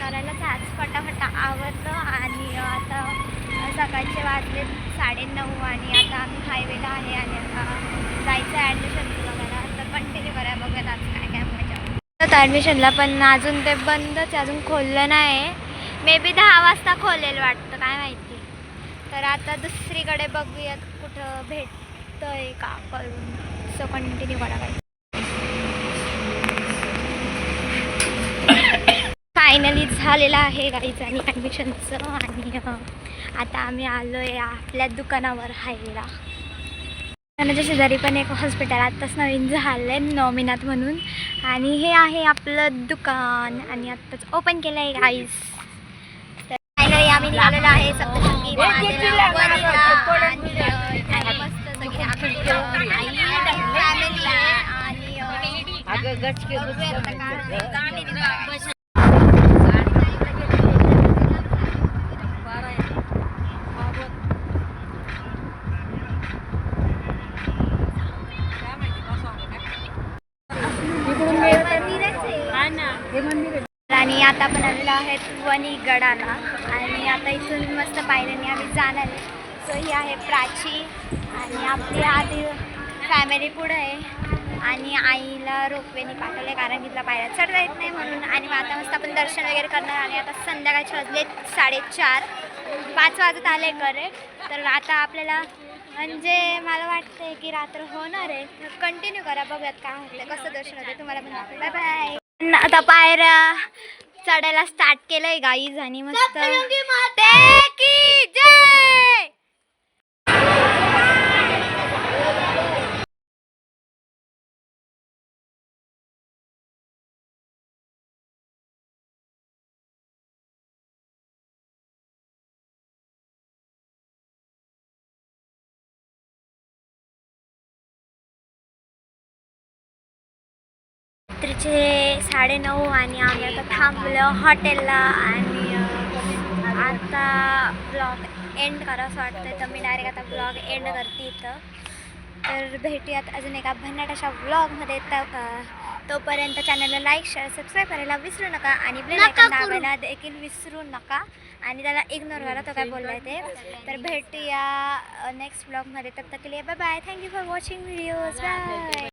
करायलाच आज फटाफट आवरलं आणि आता सकाळचे वाजले 9:30 आणि आता आम्ही हायवेला आहे आणि आता जायचं आहे ॲडमिशनचं बघायला. तर कंटिन्यू करा, बघूयात आज काय काय मजा. तर ॲडमिशनला पण अजून ते बंदच, अजून खोललं नाही. मे बी 10 वाजता खोलेल वाटतं, काय माहिती. तर आता दुसरीकडे बघूयात कुठं भेटतंय का करून. सो कंटिन्यू करा काय. फायनली झालेलं आहे गाईचं आणि ॲडमिशनचं आणि आता आम्ही आलो आहे आपल्या दुकानावर हायवेला. दुकानाच्या शेजारी पण एक हॉस्पिटल आत्ताच नवीन झालं आहे नॉमिनात म्हणून आणि हे आहे आपलं दुकान आणि आत्ताच ओपन केलं आहे गाईज. तर फायनली आम्ही निघालेलो आहे सप्तशृंगी महादेवाला आणि मस्त सगळी आपली फॅमिली आहे आणि आणि आता आपण आलेलो आहेत वणीगडाला आणि आता इथून मस्त पायऱ्यांनी आम्ही जाणार आहे. सो ही आहे प्राची आणि आपली आधी फॅमिली पुढं आहे आणि आईला रोपवेने पाठवले कारण तिथला पायऱ्या चढता येत नाही म्हणून. आणि आता मस्त आपण दर्शन वगैरे करणार आणि आता संध्याकाळचे वाजले 4:30, 5 वाजत आले करेक्ट. तर आता आपल्याला म्हणजे मला वाटतंय की रात्र होणार आहे. तर कंटिन्यू करा, बघूयात काय होतं, कसं दर्शन होतं तुम्हाला पण. Bye bye. आता पायऱ्या चढायला स्टार्ट केलंय गाईज आणि मस्त की जय. रात्रीचे 9:30 आणि आम्ही आता थांबलो हॉटेलला आणि आता ब्लॉग एंड करावंसं वाटतं. तर मी डायरेक्ट आता ब्लॉग एंड करते इथं. तर भेटूयात अजून एका भन्नाट अशा ब्लॉगमध्ये. तोपर्यंत चॅनलला लाईक शेअर सबस्क्राईब करायला विसरू नका आणि बेल आयकॉन दाबायला देखील विसरू नका आणि त्याला इग्नोर करा, तो काय बोललाय ते. तर भेटूया नेक्स्ट ब्लॉगमध्ये. तब तक के लिए bye bye. Thank you for watching videos. Bye.